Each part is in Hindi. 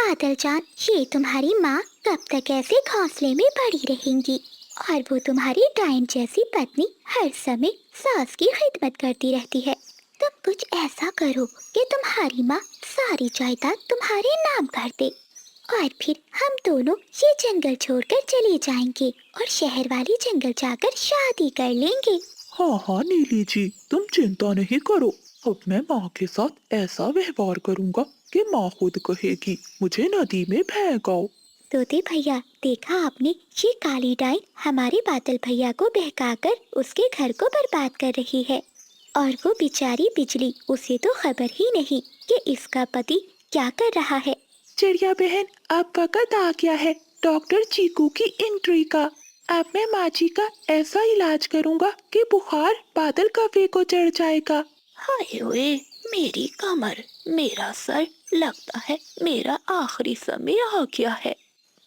बादल जान, ये तुम्हारी माँ कब तक ऐसे घोंसले में पड़ी रहेंगी? और वो तुम्हारी डायन जैसी पत्नी हर समय सास की खिदमत करती रहती है। तुम कुछ ऐसा करो कि तुम्हारी माँ सारी जायदाद तुम्हारे नाम कर दे, और फिर हम दोनों ये जंगल छोड़कर चले जाएंगे और शहर वाली जंगल जाकर शादी कर लेंगे। हाँ हाँ नीली जी, तुम चिंता नहीं करो। अब मैं माँ के साथ ऐसा व्यवहार करूँगा कि माँ खुद कहेगी मुझे नदी में फेंक आओ। तोते भैया, देखा आपने, ये काली डाइन हमारे बादल भैया को बहकाकर उसके घर को बर्बाद कर रही है। और वो बेचारी बिजली, उसे तो खबर ही नहीं कि इसका पति क्या कर रहा है। चिड़िया बहन, अब वक्त आ गया है डॉक्टर चीकू की एंट्री का। अब मैं माँ जी का ऐसा इलाज करूँगा कि बुखार बादल कफे को चढ़ जाएगा। हाय ओए, मेरी कमर, मेरा सर, लगता है मेरा आखिरी समय आ गया है।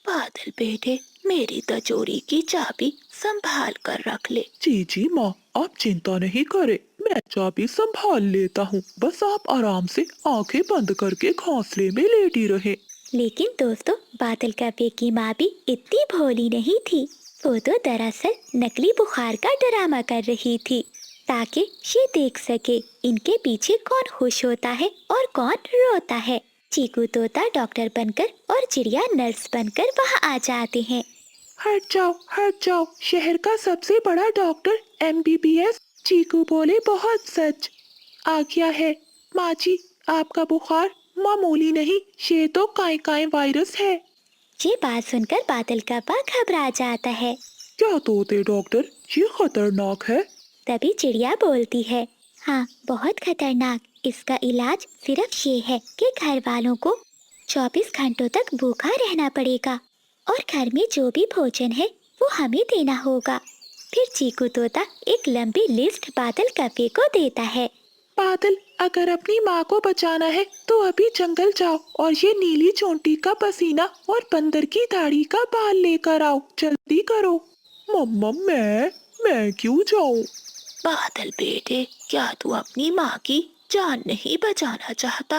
बादल बेटे, मेरी तिजोरी की चाबी संभाल कर रख ले। जी जी माँ, आप चिंता नहीं करें, मैं चाबी संभाल लेता हूँ। बस आप आराम से आंखें बंद करके घोंसले में लेटी रहे। लेकिन दोस्तों, बादल कफे की माँ भी इतनी भोली नहीं थी। वो तो दरअसल नकली बुखार का ड्रामा कर रही थी, ताकि ये देख सके इनके पीछे कौन खुश होता है और कौन रोता है। चीकू तोता डॉक्टर बनकर और चिड़िया नर्स बनकर वहाँ आ जाते हैं। हट जाओ, शहर का सबसे बड़ा डॉक्टर MBBS चीकू बोले बहुत सच। आ गया है। माँ जी, आपका बुखार मामूली नहीं, ये तो काई वायरस है। ये बात सुनकर बादल का पा घबरा जाता है। क्या तोते डॉक्टर, ये खतरनाक है। तभी चिड़िया बोलती है, हाँ, बहुत खतरनाक। इसका इलाज सिर्फ ये है कि घर वालों को 24 घंटों तक भूखा रहना पड़ेगा, और घर में जो भी भोजन है वो हमें देना होगा। फिर चीकू तोता एक लंबी लिस्ट बादल कफे को देता है। बादल, अगर अपनी माँ को बचाना है तो अभी जंगल जाओ और ये नीली चोंटी का पसीना और बंदर की दाढ़ी का बाल लेकर आओ, जल्दी करो। मम्मा, मैं क्यों जाऊं? बादल बेटे, क्या तू अपनी माँ की जान नहीं बचाना चाहता?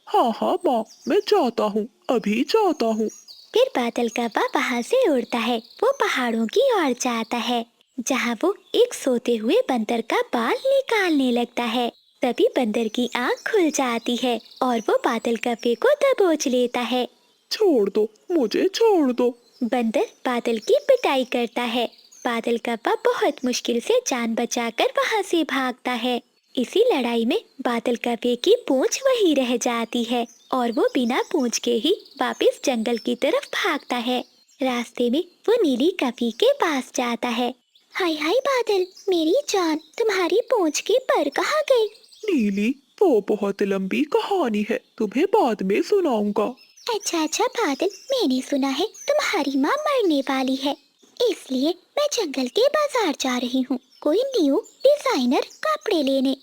हाँ हाँ माँ, मैं जाता हूँ, अभी जाता हूँ। फिर बादल का पा वहाँ से उड़ता है। वो पहाड़ों की ओर जाता है, जहाँ वो एक सोते हुए बंदर का बाल निकालने लगता है। तभी बंदर की आँख खुल जाती है और वो बादल कफे को दबोच लेता है। छोड़ दो, मुझे छोड़ दो। बंदर बादल की पिटाई करता है। बादल का पा बहुत मुश्किल से जान बचाकर वहाँ से भागता है। इसी लड़ाई में बादल कफे की पूंछ वहीं रह जाती है, और वो बिना पूंछ के ही वापस जंगल की तरफ भागता है। रास्ते में वो नीली कफी के पास जाता है। हाय हाय बादल, मेरी जान, तुम्हारी पूंछ की पर कहाँ गई? नीली, वो बहुत लंबी कहानी है, तुम्हें बाद में सुनाऊंगा। अच्छा अच्छा बादल, मैंने सुना है तुम्हारी माँ मरने वाली है, इसलिए मैं जंगल के बाजार जा रही हूँ कोई न्यू डिजाइनर कपड़े लेने।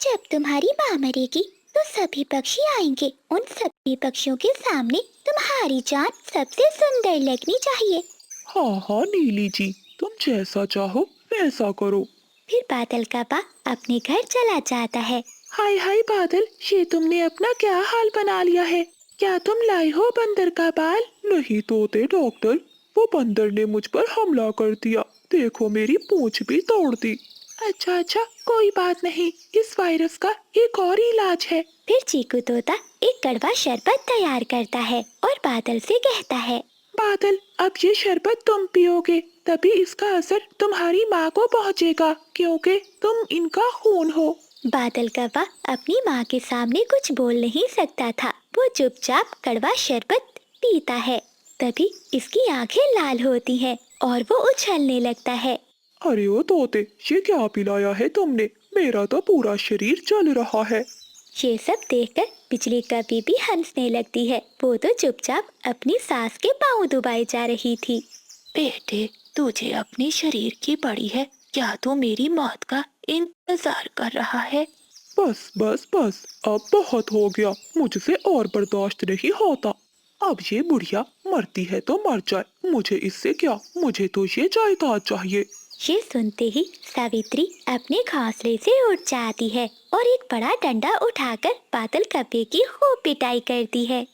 जब तुम्हारी माँ मरेगी तो सभी पक्षी आएंगे। उन सभी पक्षियों के सामने तुम्हारी जान सबसे सुंदर लगनी चाहिए। हाँ हाँ नीली जी, तुम जैसा चाहो वैसा करो। फिर बादल का पा अपने घर चला जाता है। हाय हाय बादल, ये तुमने अपना क्या हाल बना लिया है? क्या तुम लाए हो बंदर का बाल? नहीं तोते डॉक्टर, वो बंदर ने मुझ पर हमला कर दिया, देखो मेरी पूंछ भी तोड़ दी। अच्छा अच्छा, कोई बात नहीं, इस वायरस का एक और इलाज है। फिर चीकू तोता एक कड़वा शरबत तैयार करता है और बादल से कहता है, बादल, अब ये शरबत तुम पियोगे तभी इसका असर तुम्हारी माँ को पहुँचेगा, क्योंकि तुम इनका खून हो। बादल कौवा अपनी माँ के सामने कुछ बोल नहीं सकता था। वो चुपचाप कड़वा शरबत पीता है। तभी इसकी आंखें लाल होती हैं और वो उछलने लगता है। अरे ओ तोते, ये क्या पिलाया है तुमने? मेरा तो पूरा शरीर जल रहा है। ये सब देखकर बिजली का बीबी हंसने लगती है। वो तो चुपचाप अपनी सास के पाँव दबाए जा रही थी। बेटे, तुझे अपने शरीर की पड़ी है, क्या तू मेरी मौत का इंतजार कर रहा है? बस बस बस, अब बहुत हो गया, मुझसे और बर्दाश्त नहीं होता। अब ये बुढ़िया मरती है तो मर जाए, मुझे इससे क्या, मुझे तो ये जायदाद चाहिए। ये सुनते ही सावित्री अपने घोंसले से उठ जाती है और एक बड़ा डंडा उठाकर बादल कब्बे की खूब पिटाई करती है।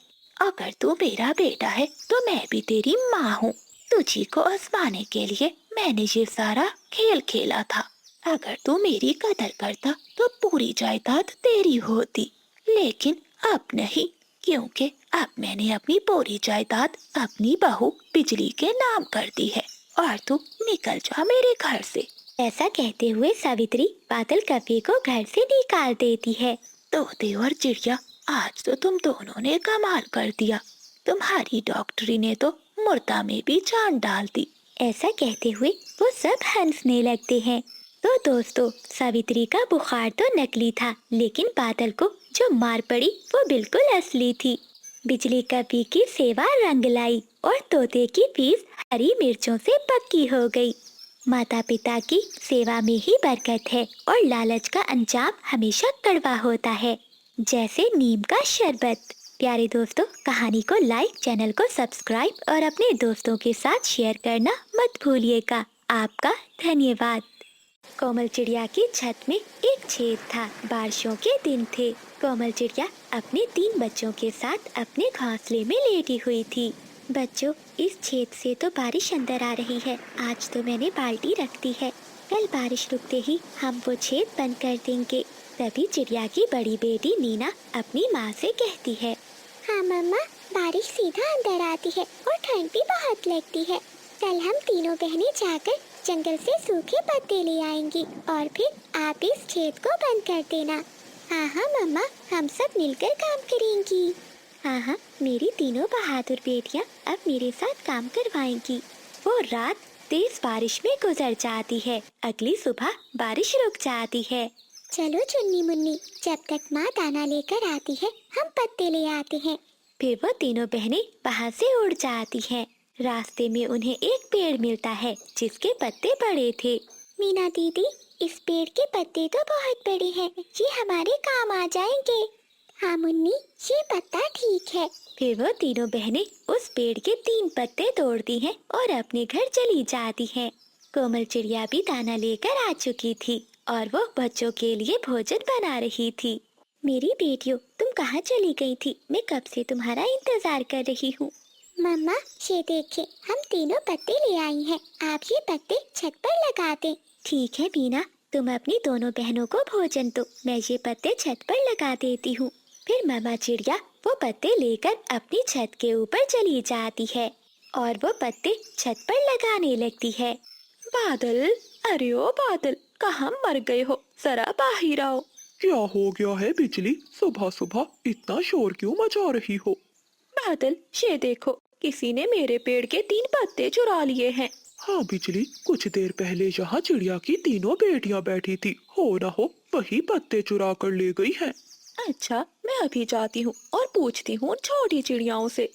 अगर तू मेरा बेटा है तो मैं भी तेरी माँ हूँ। तुझी को आजमाने के लिए मैंने ये सारा खेल खेला था। अगर तू मेरी कदर करता तो पूरी जायदाद तेरी होती, लेकिन अब नहीं, क्योंकि अब मैंने अपनी पूरी जायदाद अपनी बहू बिजली के नाम कर दी है और तू निकल जा मेरे घर से। ऐसा कहते हुए सावित्री बादल कव्वे को घर से निकाल देती है। तोते और चिड़िया, आज तो तुम दोनों ने कमाल कर दिया। तुम्हारी डॉक्टरी ने तो मुर्दा में भी जान डाल दी। ऐसा कहते हुए वो सब हंसने लगते हैं। तो दोस्तों, सावित्री का बुखार तो नकली था, लेकिन बादल को जो मार पड़ी वो बिल्कुल असली थी। बिजली कव्वे की सेवा रंग लाई और तोते की फीस हरी मिर्चों से पक्की हो गई। माता पिता की सेवा में ही बरकत है और लालच का अंजाम हमेशा कड़वा होता है, जैसे नीम का शरबत। प्यारे दोस्तों, कहानी को लाइक, चैनल को सब्सक्राइब और अपने दोस्तों के साथ शेयर करना मत भूलिएगा। आपका धन्यवाद। कोमल चिड़िया की छत में एक छेद था। बारिशों के दिन थे। कोमल चिड़िया अपने 3 बच्चों के साथ अपने घोंसले में लेटी हुई थी। बच्चों, इस छेद से तो बारिश अंदर आ रही है। आज तो मैंने बाल्टी रख दी है। कल बारिश रुकते ही हम वो छेद बंद कर देंगे। तभी चिड़िया की बड़ी बेटी मीना अपनी माँ से कहती है, हाँ मम्मा, बारिश सीधा अंदर आती है और ठंड भी बहुत लगती है। कल हम तीनों बहनें जाकर जंगल से सूखे पत्ते ले आएंगी और फिर आप इस छेद को बंद कर देना। हाँ हाँ मम्मा, हम सब मिलकर काम करेंगी। हाँ हाँ, मेरी तीनों बहादुर बेटियाँ अब मेरे साथ काम करवाएंगी। वो रात तेज बारिश में गुजर जाती है। अगली सुबह बारिश रुक जाती है। चलो चुन्नी मुन्नी, जब तक माँ दाना लेकर आती है हम पत्ते ले आते हैं। फिर वो तीनों बहनें वहाँ से उड़ जाती हैं। रास्ते में उन्हें एक पेड़ मिलता है जिसके पत्ते बड़े थे। मीना दीदी, इस पेड़ के पत्ते तो बहुत बड़े हैं, ये हमारे काम आ जाएंगे। हाँ मुन्नी, ये पत्ता ठीक है। फिर वो तीनों बहनें उस पेड़ के 3 पत्ते तोड़ती हैं और अपने घर चली जाती हैं। कोमल चिड़िया भी दाना लेकर आ चुकी थी और वो बच्चों के लिए भोजन बना रही थी। मेरी बेटियों, तुम कहाँ चली गई थी? मैं कब से तुम्हारा इंतजार कर रही हूँ। मम्मा, ये देखिए, हम तीनों पत्ते ले आई हैं। आप ये पत्ते छत पर लगा दें। ठीक है मीना, तुम अपनी दोनों बहनों को भोजन दो, मैं ये पत्ते छत पर लगा देती हूँ। फिर मामा चिड़िया वो पत्ते लेकर अपनी छत के ऊपर चली जाती है और वो पत्ते छत पर लगाने लगती है। बादल, अरे ओ बादल, कहाँ मर गए हो? जरा बाहर आओ। क्या हो गया है बिजली? सुबह सुबह इतना शोर क्यों मचा रही हो? बादल, ये देखो, किसी ने मेरे पेड़ के 3 पत्ते चुरा लिए हैं। हाँ बिजली, कुछ देर पहले यहाँ चिड़िया की तीनों बेटियाँ बैठी थी, हो ना हो वही पत्ते चुरा कर ले गई है। अच्छा, मैं अभी जाती हूँ और पूछती हूँ छोटी चिड़ियाओं से।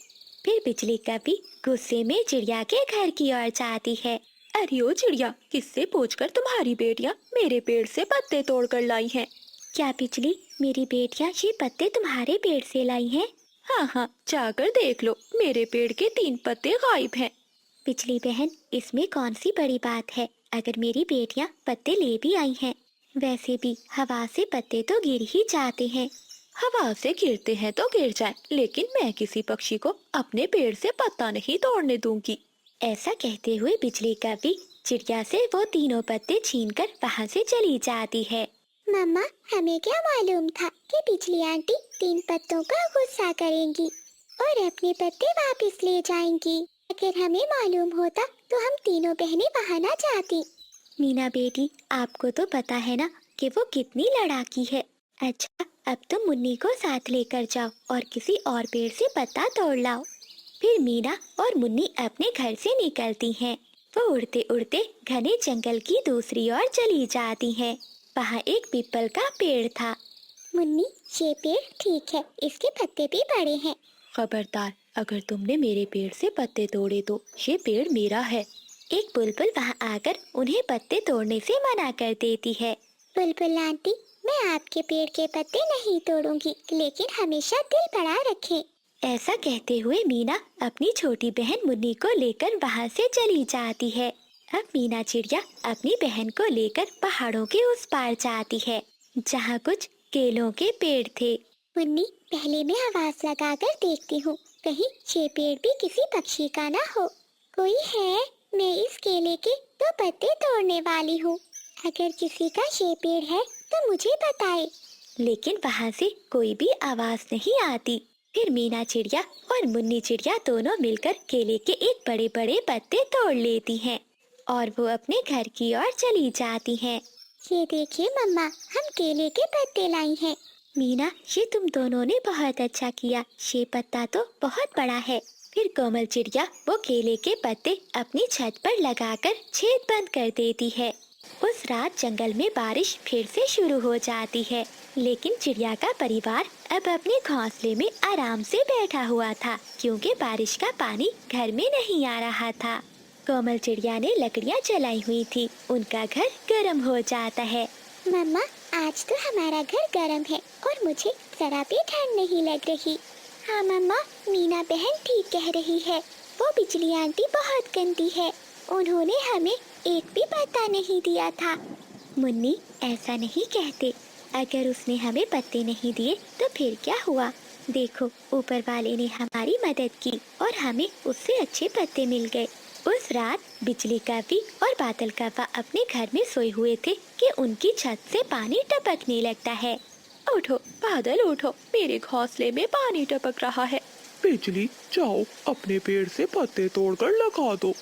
फिर बिजली कभी गुस्से में चिड़िया के घर की ओर जाती है। अरे ओ चिड़िया, किससे पूछकर तुम्हारी बेटियाँ मेरे पेड़ से पत्ते तोड़ कर लाई हैं? क्या बिजली, मेरी बेटियाँ ये पत्ते तुम्हारे पेड़ से लाई हैं? हाँ हाँ, जाकर देख लो, मेरे पेड़ के 3 पत्ते गायब हैं। बिजली बहन, इसमें कौन सी बड़ी बात है अगर मेरी बेटियाँ पत्ते ले भी आई हैं। वैसे भी हवा से पत्ते तो गिर ही जाते हैं। हवा से गिरते हैं तो गिर जाए, लेकिन मैं किसी पक्षी को अपने पेड़ से पत्ता नहीं तोड़ने दूंगी। ऐसा कहते हुए बिजली कभी चिड़िया से वो तीनों पत्ते छीनकर वहाँ से चली जाती है। मम्मा, हमें क्या मालूम था कि बिजली आंटी 3 पत्तों का गुस्सा करेंगी और अपने पत्ते वापस ले जाएंगी। अगर हमें मालूम होता तो हम तीनों बहनें वहाँ न जाती। मीना बेटी, आपको तो पता है ना कि वो कितनी लड़ाकी है। अच्छा, अब तुम मुन्नी को साथ लेकर जाओ और किसी और पेड़ से पत्ता तोड़ लाओ। फिर मीना और मुन्नी अपने घर से निकलती हैं। वो उड़ते उड़ते घने जंगल की दूसरी ओर चली जाती हैं। वहाँ एक पीपल का पेड़ था। मुन्नी, ये पेड़ ठीक है, इसके पत्ते भी बड़े हैं। खबरदार, अगर तुमने मेरे पेड़ से पत्ते तोड़े तो ये पेड़ मेरा है। एक बुलबुल वहाँ आकर उन्हें पत्ते तोड़ने से मना कर देती है। बुलबुल आंटी, मैं आपके पेड़ के पत्ते नहीं तोड़ूंगी, लेकिन हमेशा दिल बड़ा रखें। ऐसा कहते हुए मीना अपनी छोटी बहन मुन्नी को लेकर वहाँ से चली जाती है। अब मीना चिड़िया अपनी बहन को लेकर पहाड़ों के उस पार जाती है, जहाँ कुछ केलों के पेड़ थे। मुन्नी, पहले मैं आवाज लगाकर देखती हूँ, कहीं ये पेड़ भी किसी पक्षी का ना हो। कोई है? मैं इस केले के 2 पत्ते तोड़ने वाली हूँ। अगर किसी का ये पेड़ है तो मुझे बताए। लेकिन वहाँ से कोई भी आवाज नहीं आती। फिर मीना चिड़िया और मुन्नी चिड़िया दोनों मिलकर केले के एक बड़े बड़े पत्ते तोड़ लेती हैं और वो अपने घर की ओर चली जाती हैं। ये देखिए मम्मा, हम केले के पत्ते लाई हैं। मीना, ये तुम दोनों ने बहुत अच्छा किया। ये पत्ता तो बहुत बड़ा है। फिर कोमल चिड़िया वो केले के पत्ते अपनी छत पर लगाकर छेद बंद कर देती है। उस रात जंगल में बारिश फिर से शुरू हो जाती है, लेकिन चिड़िया का परिवार अब अपने घोंसले में आराम से बैठा हुआ था, क्योंकि बारिश का पानी घर में नहीं आ रहा था। कोमल चिड़िया ने लकड़ियाँ जलाई हुई थी। उनका घर गर्म हो जाता है। मम्मा, आज तो हमारा घर गर्म है और मुझे जरा भी ठंड नहीं लग रही। हाँ मम्मा, मीना बहन ठीक कह रही है। वो बिजली आंटी बहुत गंदी है। उन्होंने हमें एक भी पत्ता नहीं दिया था। मुन्नी, ऐसा नहीं कहते। अगर उसने हमें पत्ते नहीं दिए तो फिर क्या हुआ? देखो, ऊपर वाले ने हमारी मदद की और हमें उससे अच्छे पत्ते मिल गए। उस रात बिजली कव्वी और बादल कव्वा अपने घर में सोए हुए थे कि उनकी छत से पानी टपकने लगता है। उठो बादल, उठो, मेरे घोंसले में पानी टपक रहा है। बिजली, जाओ अपने पेड़ से पत्ते तोड़कर लगा दो,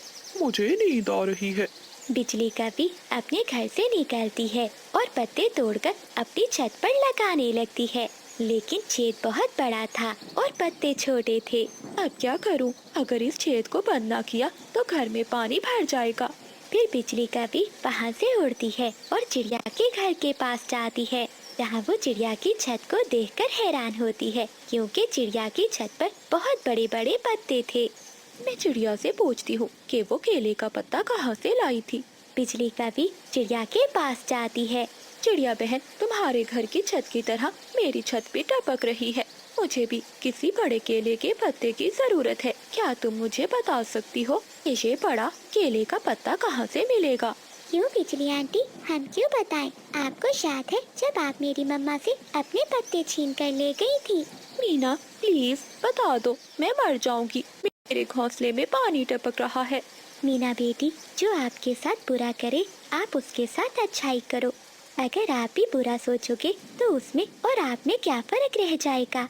मुझे नींद आ रही है। बिजली कव्वी अपने घर से निकलती है और पत्ते तोड़कर अपनी छत पर लगाने लगती है, लेकिन छेद बहुत बड़ा था और पत्ते छोटे थे। अब क्या करूं? अगर इस छेद को बंद ना किया तो घर में पानी भर जाएगा। फिर बिजली कव्वी वहाँ से उड़ती है और चिड़िया के घर के पास जाती है, जहाँ वो चिड़िया की छत को देखकर हैरान होती है, क्योंकि चिड़िया की छत पर बहुत बड़े बड़े पत्ते थे। मैं चिड़िया से पूछती हूँ कि वो केले का पत्ता कहाँ से लाई थी। बिजली कव्वी चिड़िया के पास जाती है। चिड़िया बहन, तुम्हारे घर की छत की तरह मेरी छत भी टपक रही है। मुझे भी किसी बड़े केले के पत्ते की जरूरत है। क्या तुम मुझे बता सकती हो कि ये बड़ा केले का पत्ता कहाँ से मिलेगा? क्यों बिजली आंटी, हम क्यों बताएं? आपको याद है जब आप मेरी मम्मा से अपने पत्ते छीन कर ले गई थी? मीना, प्लीज बता दो, मैं मर जाऊंगी। मेरे घोंसले में पानी टपक रहा है। मीना बेटी, जो आपके साथ बुरा करे आप उसके साथ अच्छाई करो। अगर आप भी बुरा सोचोगे तो उसमें और आप में क्या फर्क रह जाएगा?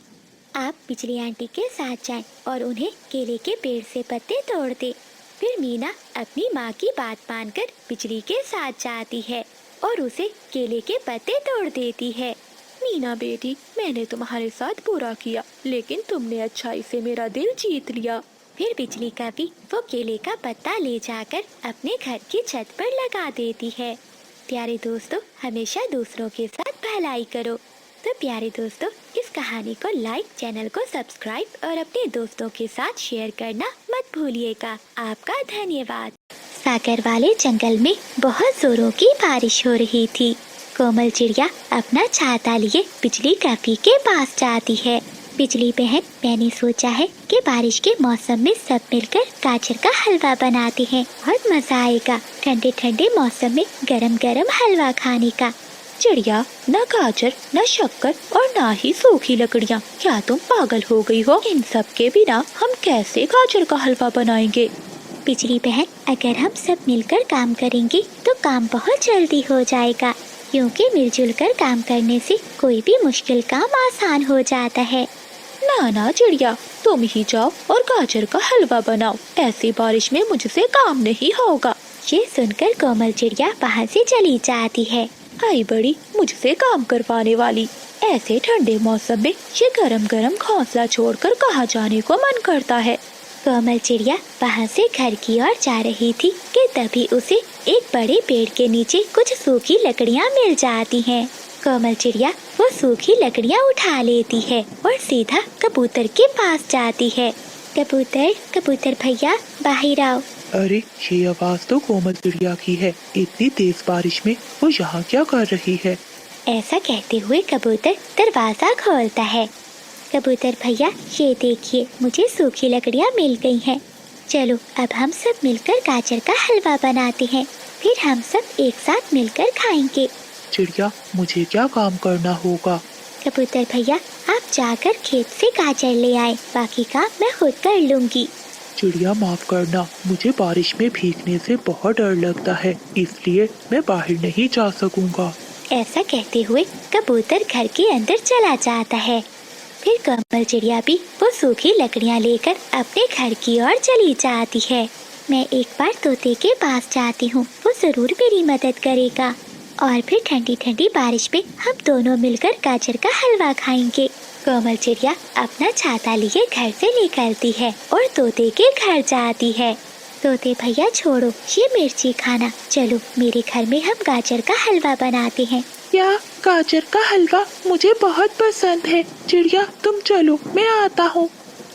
आप बिजली आंटी के साथ जाएं और उन्हें केले के पेड़ से पत्ते तोड़ दें। फिर मीना अपनी माँ की बात मानकर बिजली के साथ जाती है और उसे केले के पत्ते तोड़ देती है। मीना बेटी, मैंने तुम्हारे साथ बुरा किया, लेकिन तुमने अच्छाई से मेरा दिल जीत लिया। फिर बिजली कव्वी वो केले का पत्ता ले जाकर अपने घर की छत पर लगा देती है। प्यारे दोस्तों, हमेशा दूसरों के साथ भलाई करो। तो प्यारे दोस्तों, इस कहानी को लाइक, चैनल को सब्सक्राइब और अपने दोस्तों के साथ शेयर करना मत भूलिएगा। आपका धन्यवाद। सागर वाले जंगल में बहुत जोरों की बारिश हो रही थी। कोमल चिड़िया अपना छाता लिए बिजली कव्वी के पास जाती है। बिजली बहन, मैंने सोचा है कि बारिश के मौसम में सब मिलकर गाजर का हलवा बनाते हैं। बहुत मजा आएगा ठंडे ठंडे मौसम में गरम गरम हलवा खाने का। चिड़िया, न गाजर, न शक्कर और न ही सूखी लकड़ियाँ। क्या तुम पागल हो गई हो? इन सब के बिना हम कैसे गाजर का हलवा बनाएंगे? बिजली बहन, अगर हम सब मिलकर काम करेंगे तो काम बहुत जल्दी हो जाएगा, क्योंकि मिलजुल कर काम करने से कोई भी मुश्किल काम आसान हो जाता है। ना ना चिड़िया, तुम ही जाओ और गाजर का हलवा बनाओ। ऐसी बारिश में मुझसे काम नहीं होगा। ये सुनकर कोमल चिड़िया वहाँ से चली जाती है। आई बड़ी मुझसे काम करवाने वाली। ऐसे ठंडे मौसम में ये गरम गरम घोंसला छोड़कर कहाँ जाने को मन करता है। कोमल चिड़िया वहाँ से घर की ओर जा रही थी कि तभी उसे एक बड़े पेड़ के नीचे कुछ सूखी लकड़ियाँ मिल जाती हैं। कोमल चिड़िया वो सूखी लकड़ियाँ उठा लेती है और सीधा कबूतर के पास जाती है। कबूतर, कबूतर भैया, बाहर आओ। अरे, ये आवाज तो कोमल चिड़िया की है। इतनी तेज बारिश में वो यहाँ क्या कर रही है? ऐसा कहते हुए कबूतर दरवाजा खोलता है। कबूतर भैया, ये देखिए, मुझे सूखी लकड़ियाँ मिल गई हैं। चलो अब हम सब मिलकर गाजर का हलवा बनाते हैं, फिर हम सब एक साथ मिलकर खाएंगे। चिड़िया, मुझे क्या काम करना होगा? कबूतर भैया, आप जाकर खेत से गाजर ले आए, बाकी काम मैं खुद कर लूंगी। चिड़िया माफ करना, मुझे बारिश में भीगने से बहुत डर लगता है, इसलिए मैं बाहर नहीं जा सकूंगा। ऐसा कहते हुए कबूतर घर के अंदर चला जाता है। फिर कमल चिड़िया भी वो सूखी लकड़ियाँ लेकर अपने घर की ओर चली जाती है। मैं एक बार तोते के पास जाती हूँ, वो जरूर मेरी मदद करेगा। और फिर ठंडी ठंडी बारिश में हम दोनों मिलकर गाजर का हलवा खाएंगे। कोमल चिड़िया अपना छाता लिए घर से निकलती है और तोते के घर जाती है। तोते भैया छोड़ो ये मिर्ची खाना, चलो मेरे घर में हम गाजर का हलवा बनाते हैं। क्या गाजर का हलवा मुझे बहुत पसंद है। चिड़िया तुम चलो, मैं आता हूँ।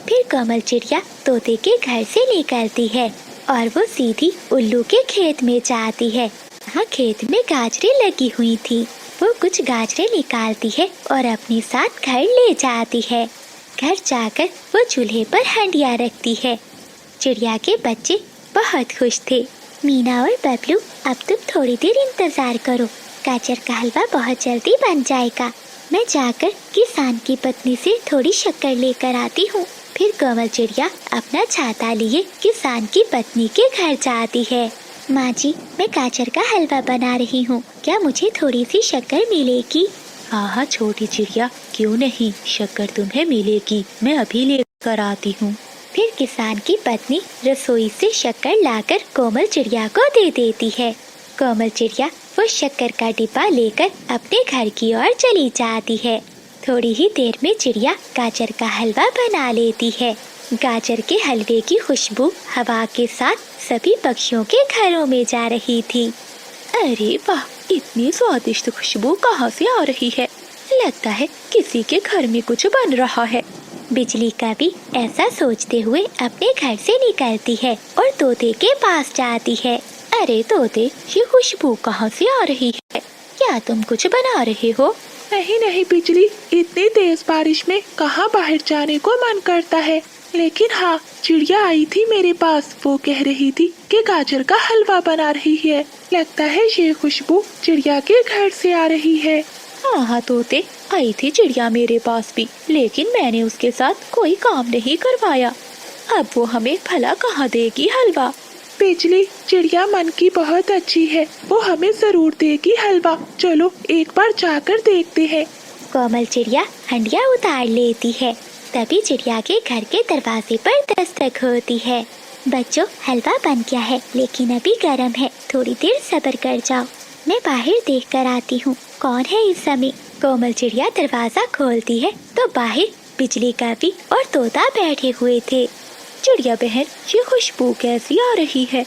फिर कोमल चिड़िया तोते के घर से निकलती है और वो सीधी उल्लू के खेत में जाती है। वहाँ खेत में गाजरें लगी हुई थी। वो कुछ गाजरें निकालती है और अपने साथ घर ले जाती है। घर जाकर वो चूल्हे पर हंडिया रखती है। चिड़िया के बच्चे बहुत खुश थे। मीना और बबलू, अब तुम थोड़ी देर इंतजार करो, गाजर का हलवा बहुत जल्दी बन जाएगा। मैं जाकर किसान की पत्नी से थोड़ी शक्कर लेकर आती हूँ। फिर कोमल चिड़िया अपना छाता लिए किसान की पत्नी के घर जाती है। माँ जी, मैं गाजर का हलवा बना रही हूँ, क्या मुझे थोड़ी सी शक्कर मिलेगी? हाँ हाँ छोटी चिड़िया, क्यों नहीं, शक्कर तुम्हें मिलेगी, मैं अभी लेकर आती हूँ। फिर किसान की पत्नी रसोई से शक्कर लाकर कोमल चिड़िया को दे देती है। कोमल चिड़िया वो शक्कर का डिब्बा लेकर अपने घर की ओर चली जाती है। थोड़ी ही देर में चिड़िया गाजर का हलवा बना लेती है। गाजर के हलवे की खुशबू हवा के साथ सभी पक्षियों के घरों में जा रही थी। अरे वाह, इतनी स्वादिष्ट खुशबू कहाँ से आ रही है, लगता है किसी के घर में कुछ बन रहा है। बिजली का भी ऐसा सोचते हुए अपने घर से निकलती है और तोते के पास जाती है। अरे तोते, ये खुशबू कहाँ से आ रही है, क्या तुम कुछ बना रहे हो? नहीं नहीं बिजली, इतनी तेज बारिश में कहाँ बाहर जाने को मन करता है। लेकिन हाँ, चिड़िया आई थी मेरे पास, वो कह रही थी कि गाजर का हलवा बना रही है। लगता है ये खुशबू चिड़िया के घर से आ रही है। हाँ हाँ तोते, आई थी चिड़िया मेरे पास भी, लेकिन मैंने उसके साथ कोई काम नहीं करवाया। अब वो हमें भला कहाँ देगी हलवा? बिजली, चिड़िया मन की बहुत अच्छी है, वो हमें जरूर देगी हलवा। चलो एक बार जाकर देखते हैं। कोमल चिड़िया हंडिया उतार लेती है। तभी चिड़िया के घर के दरवाजे पर दस्तक होती है। बच्चों, हलवा बन गया है, लेकिन अभी गर्म है, थोड़ी देर सब्र कर जाओ, मैं बाहर देख कर आती हूँ कौन है इस समय। कोमल चिड़िया दरवाजा खोलती है तो बाहर बिजली का भी और तोता बैठे हुए थे। चिड़िया बहन, ये खुशबू कैसी आ रही है?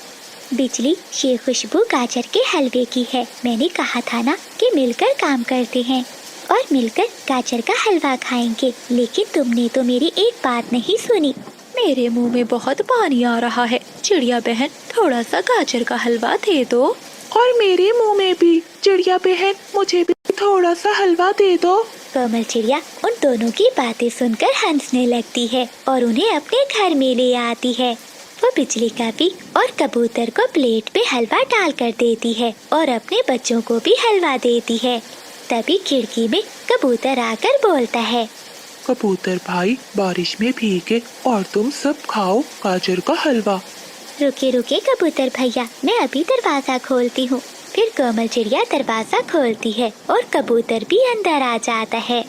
बिजली, ये खुशबू गाजर के हलवे की है। मैंने कहा था ना कि मिलकर काम करते हैं और मिलकर गाजर का हलवा खाएंगे, लेकिन तुमने तो मेरी एक बात नहीं सुनी। मेरे मुंह में बहुत पानी आ रहा है। चिड़िया बहन, थोड़ा सा गाजर का हलवा दे दो। और मेरे मुंह में भी। चिड़िया बहन, मुझे भी थोड़ा सा हलवा दे दो। कोमल चिड़िया उन दोनों की बातें सुनकर हंसने लगती है और उन्हें अपने घर में ले आती है। वो बिजली का भी और कबूतर को प्लेट पे हलवा डाल कर देती है और अपने बच्चों को भी हलवा देती है। तभी खिड़की में कबूतर आकर बोलता है, कबूतर भाई, बारिश में भीगे और तुम सब खाओ गाजर का हलवा। रुके रुके कबूतर भैया, मैं अभी दरवाजा खोलती हूँ। फिर कोमल चिड़िया दरवाजा खोलती है और कबूतर भी अंदर आ जाता है।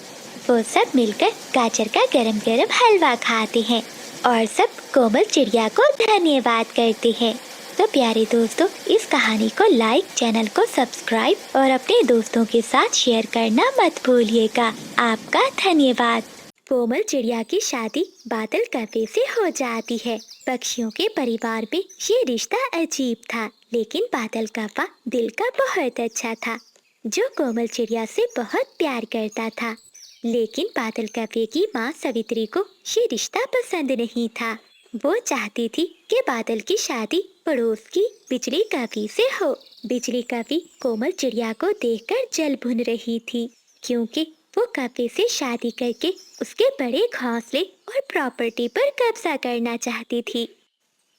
वो सब मिलकर गाजर का गरम गरम हलवा खाते हैं और सब कोमल चिड़िया को धन्यवाद करते हैं। तो प्यारे दोस्तों, इस कहानी को लाइक, चैनल को सब्सक्राइब और अपने दोस्तों के साथ शेयर करना मत भूलिएगा। आपका धन्यवाद। कोमल चिड़िया की शादी बादल कौवे से हो जाती है। पक्षियों के परिवार में ये रिश्ता अजीब था, लेकिन बादल कौवा दिल का बहुत अच्छा था, जो कोमल चिड़िया से बहुत प्यार करता था। लेकिन बादल कौवे की माँ सवित्री को ये रिश्ता पसंद नहीं था। वो चाहती थी कि बादल की शादी पड़ोस की बिजली कौवी से हो। बिजली कौवी कोमल चिड़िया को देखकर जल भुन रही थी, क्योंकि वो कौवे से शादी करके उसके बड़े घोंसले और प्रॉपर्टी पर कब्जा करना चाहती थी।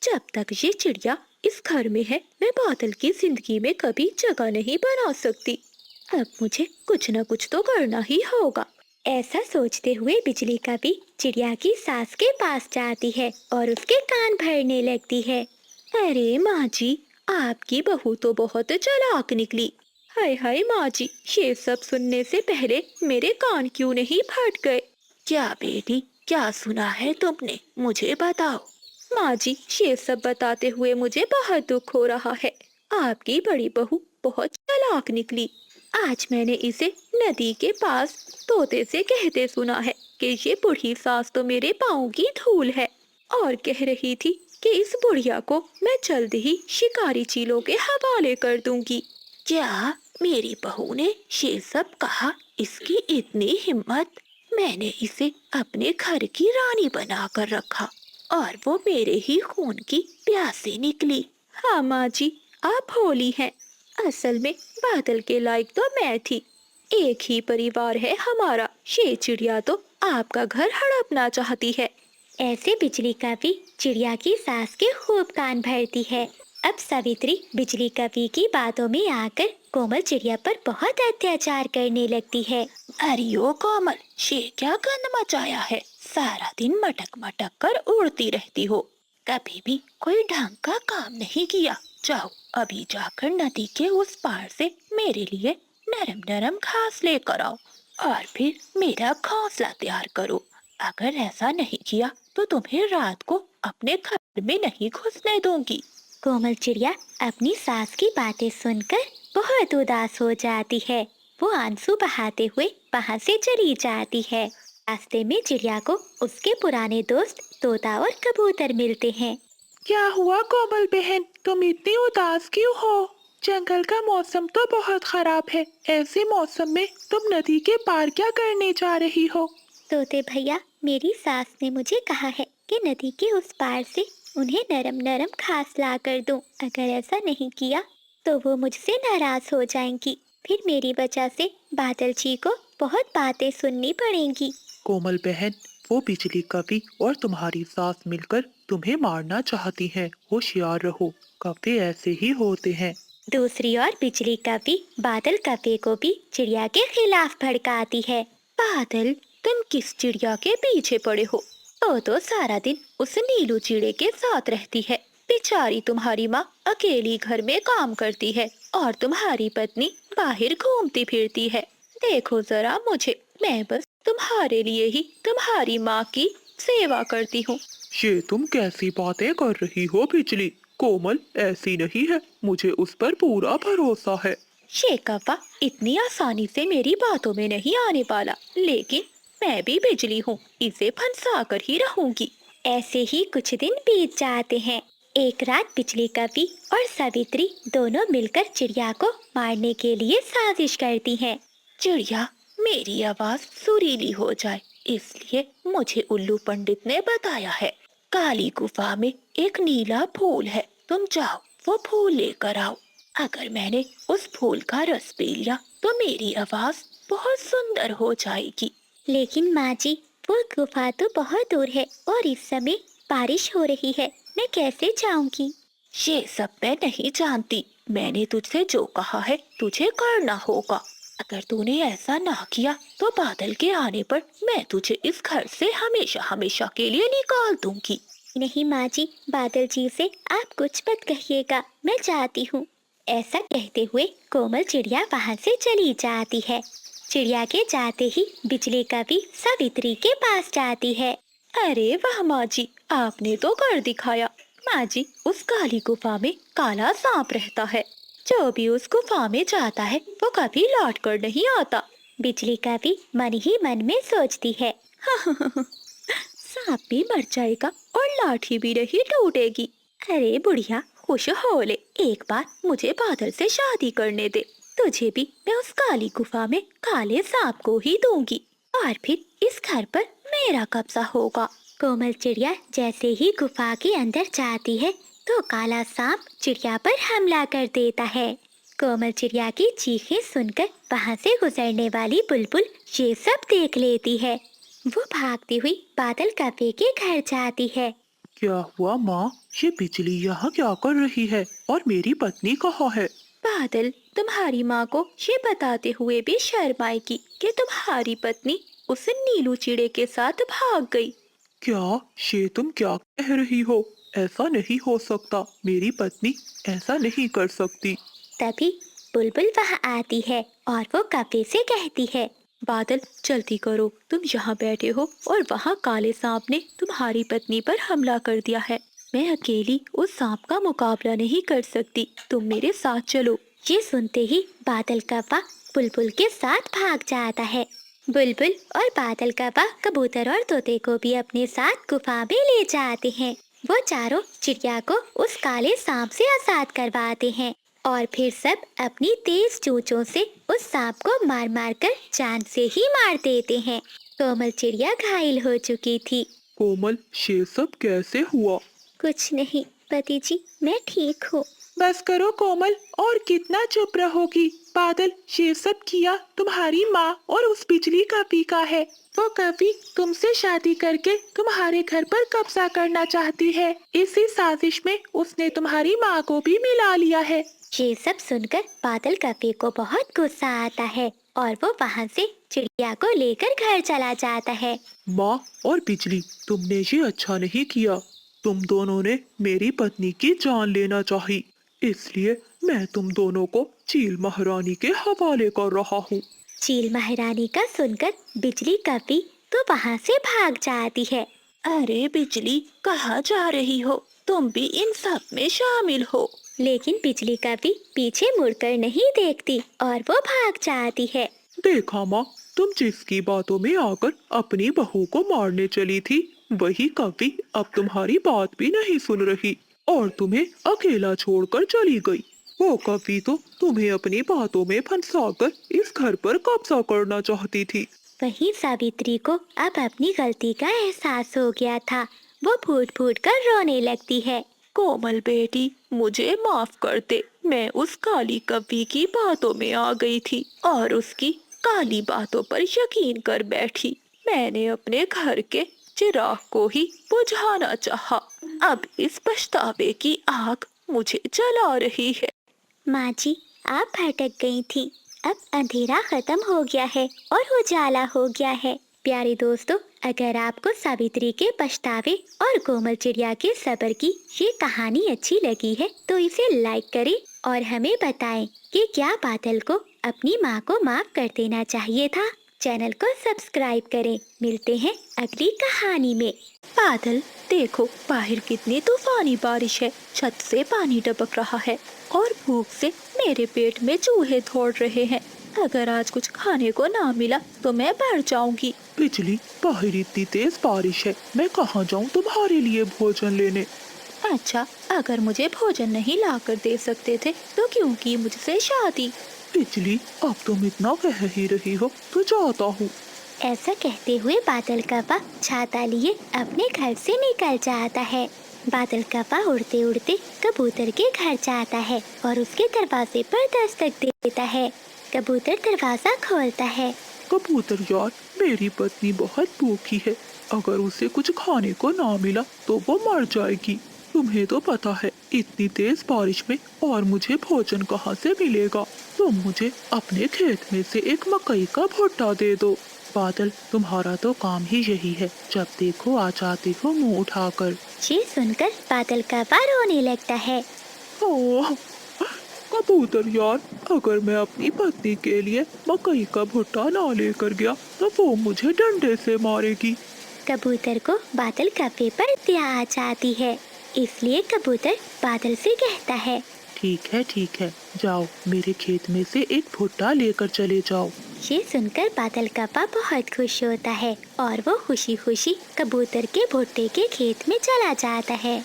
जब तक ये चिड़िया इस घर में है, मैं बादल की जिंदगी में कभी जगह नहीं बना सकती। अब मुझे कुछ न कुछ तो करना ही होगा। ऐसा सोचते हुए बिजली कभी चिड़िया की सास के पास जाती है और उसके कान भरने लगती है। अरे माँ जी, आपकी बहू तो बहुत चालाक निकली। हाय हाय माँ जी, ये सब सुनने से पहले मेरे कान क्यों नहीं फट गए? क्या बेटी, क्या सुना है तुमने? मुझे बताओ। माँ जी, ये सब बताते हुए मुझे बहुत दुख हो रहा है। आपकी बड़ी बहू बहुत चालाक निकली। आज मैंने इसे नदी के पास तोते से कहते सुना है कि ये बूढ़ी सास तो मेरे पाँव की धूल है, और कह रही थी कि इस बुढ़िया को मैं जल्द ही शिकारी चीलों के हवाले कर दूंगी। क्या मेरी बहू ने ये सब कहा? इसकी इतनी हिम्मत! मैंने इसे अपने घर की रानी बनाकर रखा और वो मेरे ही खून की प्यासी निकली। हाँ माँ जी, आप भोली हैं। असल में बादल के लायक तो मैं थी। एक ही परिवार है हमारा। ये चिड़िया तो आपका घर हड़पना चाहती है। ऐसे बिजली कभी चिड़िया की सास के खूब कान भरती है। अब सावित्री बिजली कभी की बातों में आकर कोमल चिड़िया पर बहुत अत्याचार करने लगती है। अरे ओ कोमल, ये क्या गंद मचाया है? सारा दिन मटक मटक कर उड़ती रहती हो, कभी भी कोई ढंग का काम नहीं किया। जाओ अभी जाकर नदी के उस पार से मेरे लिए नरम नरम घास लेकर आओ और फिर मेरा घोंसला तैयार करो। अगर ऐसा नहीं किया तो तुम्हें रात को अपने घर में नहीं घुसने दूंगी। कोमल चिड़िया अपनी सास की बातें सुनकर बहुत उदास हो जाती है। वो आंसू बहाते हुए वहाँ से चली जाती है। रास्ते में चिड़िया को उसके पुराने दोस्त तोता और कबूतर मिलते हैं। क्या हुआ कोमल बहन, तुम इतनी उदास क्यों हो? जंगल का मौसम तो बहुत खराब है। ऐसे मौसम में तुम नदी के पार क्या करने जा रही हो? तोते भैया, मेरी सास ने मुझे कहा है कि नदी के उस पार से उन्हें नरम नरम घास ला कर दूं। अगर ऐसा नहीं किया तो वो मुझसे नाराज हो जाएंगी। फिर मेरी वजह से बादल जी को बहुत बातें सुननी पड़ेंगी। कोमल बहन, वो बिजली कवि और तुम्हारी सास मिलकर तुम्हें मारना चाहती हैं। होशियार रहो, कव्वे ऐसे ही होते हैं। दूसरी ओर बिजली कवि बादल कव्वे को भी चिड़िया के खिलाफ भड़काती है। बादल, तुम किस चिड़िया के पीछे पड़े हो? वो तो सारा दिन उस नीलू चिड़े के साथ रहती है। बेचारी तुम्हारी माँ अकेली घर में काम करती है और तुम्हारी पत्नी बाहर घूमती फिरती है। देखो जरा मुझे, मैं बस तुम्हारे लिए ही तुम्हारी माँ की सेवा करती हूँ। ये तुम कैसी बातें कर रही हो बिजली? कोमल ऐसी नहीं है, मुझे उस पर पूरा भरोसा है। ये कौवा इतनी आसानी से मेरी बातों में नहीं आने वाला, लेकिन मैं भी बिजली हूँ, इसे फंसा कर ही रहूंगी। ऐसे ही कुछ दिन बीत जाते हैं। एक रात बिजली कवि और सावित्री दोनों मिलकर चिड़िया को मारने के लिए साजिश करती हैं। चिड़िया, मेरी आवाज सुरीली हो जाए इसलिए मुझे उल्लू पंडित ने बताया है। काली गुफा में एक नीला फूल है, तुम जाओ वो फूल लेकर आओ। अगर मैंने उस फूल का रस पी लिया तो मेरी आवाज बहुत सुंदर हो जाएगी। लेकिन माँ जी, वो गुफा तो बहुत दूर है और इस समय बारिश हो रही है, मैं कैसे जाऊंगी? ये सब मैं नहीं जानती। मैंने तुझसे जो कहा है तुझे करना होगा। अगर तूने ऐसा ना किया तो बादल के आने पर मैं तुझे इस घर से हमेशा हमेशा के लिए निकाल दूंगी। नहीं माँ जी, बादल जी से आप कुछ मत कहिएगा, मैं जाती हूँ। ऐसा कहते हुए कोमल चिड़िया वहाँ से चली जाती है। चिड़िया के जाते ही बिजली कवि सावित्री के पास जाती है। अरे वाह माँ जी, आपने तो कर दिखाया। माँ जी, उस काली गुफा में काला सांप रहता है। जो भी उस गुफा में जाता है वो कभी लौट कर नहीं आता। बिजली कवि मन ही मन में सोचती है। सांप भी मर जाएगा और लाठी भी नहीं टूटेगी। अरे बुढ़िया, खुश हो ले, एक बार मुझे बादल से शादी करने दे। तुझे भी मैं उस काली गुफा में काले सांप को ही दूंगी और फिर इस घर पर मेरा कब्जा होगा। कोमल चिड़िया जैसे ही गुफा के अंदर जाती है तो काला सांप चिड़िया पर हमला कर देता है। कोमल चिड़िया की चीखें सुनकर वहाँ से गुजरने वाली बुलबुल ये सब देख लेती है। वो भागती हुई बादल कव्वे के घर जाती है। क्या हुआ माँ, ये बिजली यहाँ क्या कर रही है और मेरी पत्नी कहाँ है? बादल, तुम्हारी माँ को ये बताते हुए भी शर्म आएगी कि तुम्हारी पत्नी उस नीलू चिड़े के साथ भाग गई। क्या ये तुम क्या कह रही हो? ऐसा नहीं हो सकता, मेरी पत्नी ऐसा नहीं कर सकती। तभी बुलबुल वहाँ आती है और वो कव्वे से कहती है, बादल जल्दी करो, तुम यहाँ बैठे हो और वहाँ काले सांप ने तुम्हारी पत्नी पर हमला कर दिया है। मैं अकेली उस सांप का मुकाबला नहीं कर सकती, तुम मेरे साथ चलो। ये सुनते ही बादल कव्वा बुलबुल के साथ भाग जाता है। बुलबुल और बादल कव्वा कबूतर और तोते को भी अपने साथ गुफा में ले जाते हैं। वो चारों चिड़िया को उस काले सांप से आजाद करवाते हैं और फिर सब अपनी तेज चोंचों से उस सांप को मार मार कर जान से ही मार देते हैं। कोमल चिड़िया घायल हो चुकी थी। कोमल, ये सब कैसे हुआ? कुछ नहीं पति जी, मैं ठीक हूँ। बस करो कोमल, और कितना चुप रहोगी? बादल, ये सब किया तुम्हारी माँ और उस बिजली कवि का है। वो कवि तुमसे शादी करके तुम्हारे घर पर कब्जा करना चाहती है। इसी साजिश में उसने तुम्हारी माँ को भी मिला लिया है। ये सब सुनकर बादल कव्वे को बहुत गुस्सा आता है और वो वहाँ से चिड़िया को लेकर घर चला जाता है। माँ और बिजली, तुमने ये अच्छा नहीं किया। तुम दोनों ने मेरी पत्नी की जान लेना चाही, इसलिए मैं तुम दोनों को चील महारानी के हवाले कर रहा हूँ। चील महारानी का सुनकर बिजली कव्वी तो वहाँ से भाग जाती है। अरे बिजली, कहाँ जा रही हो? तुम भी इन सब में शामिल हो। लेकिन बिजली कव्वी पीछे मुड़कर नहीं देखती और वो भाग जाती है। देखा माँ, तुम जिसकी बातों में आकर अपनी बहू को मारने चली थी, वही कवि अब तुम्हारी बात भी नहीं सुन रही और तुम्हें अकेला छोड़कर चली गई। वो कवि तो तुम्हें अपनी बातों में फंसाकर इस घर पर कब्जा करना चाहती थी। वहीं सावित्री को अब अपनी गलती का एहसास हो गया था। वो फूट फूट कर रोने लगती है। कोमल बेटी, मुझे माफ कर दे। मैं उस काली कवि की बातों में आ गई थी और उसकी काली बातों पर यकीन कर बैठी। मैंने अपने घर के चिराग को ही बुझाना चाहा। अब इस पछतावे की आग मुझे जला रही है। माँ जी, आप भटक गई थी। अब अंधेरा खत्म हो गया है और उजाला हो गया है। प्यारे दोस्तों, अगर आपको सावित्री के पछतावे और कोमल चिड़िया के सब्र की ये कहानी अच्छी लगी है तो इसे लाइक करें और हमें बताएं कि क्या बादल को अपनी माँ को माफ कर देना चाहिए था। चैनल को सब्सक्राइब करें। मिलते हैं अगली कहानी में। बादल, देखो बाहर कितनी तूफानी बारिश है। छत से पानी टपक रहा है और भूख से मेरे पेट में चूहे दौड़ रहे हैं। अगर आज कुछ खाने को ना मिला तो मैं मर जाऊंगी। बिजली, बाहर इतनी तेज बारिश है, मैं कहाँ जाऊँ तुम्हारे लिए भोजन लेने? अच्छा, अगर मुझे भोजन नहीं ला कर दे सकते थे तो क्यों की मुझसे शादी? बिजली, अब तुम इतना कह ही रही हो तो जाता हूँ। ऐसा कहते हुए बादल कव्वा छाता लिए अपने घर से निकल जाता है। बादल कव्वा उड़ते उड़ते कबूतर के घर जाता है और उसके दरवाजे पर दस्तक देता है। कबूतर दरवाजा खोलता है। कबूतर यार, मेरी पत्नी बहुत भूखी है, अगर उसे कुछ खाने को ना मिला तो वो मर जाएगी। तुम्हें तो पता है इतनी तेज बारिश में और मुझे भोजन कहाँ से मिलेगा। तुम मुझे अपने खेत में से एक मकई का भुट्टा दे दो। बादल, तुम्हारा तो काम ही यही है, जब देखो आ जाती हो मुंह उठाकर। ये सुनकर बादल कव्वा रोने लगता है। ओह कबूतर यार, अगर मैं अपनी पत्नी के लिए मकई का भुट्टा ना लेकर गया तो वो मुझे डंडे से मारेगी। कबूतर को बादल कव्वे पर दया आ जाती है, इसलिए कबूतर बादल से कहता है, ठीक है, जाओ मेरे खेत में से एक भुट्टा लेकर चले जाओ। ये सुनकर बादल कव्वा बहुत खुश होता है और वो खुशी खुशी कबूतर के भुट्टे के खेत में चला जाता है।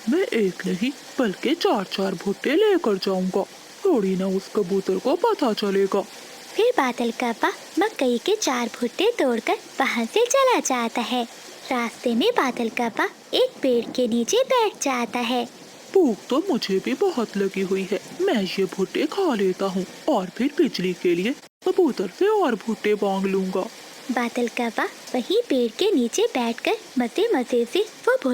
मैं एक नहीं बल्कि 4-4 भुट्टे लेकर जाऊंगा, थोड़ी ना उस कबूतर को पता चलेगा। फिर बादल कव्वा मकई के 4 भुट्टे तोड़कर वहाँ से चला जाता है। रास्ते में बादल कव्वा एक पेड़ के नीचे बैठ जाता है। भूख तो मुझे भी बहुत लगी हुई है, मैं ये भुट्टे खा लेता हूँ और फिर बिजली के लिए कबूतर से और भुट्टे मांग लूंगा। बादल कव्वा वहीं पेड़ के नीचे बैठकर मजे मजे से वो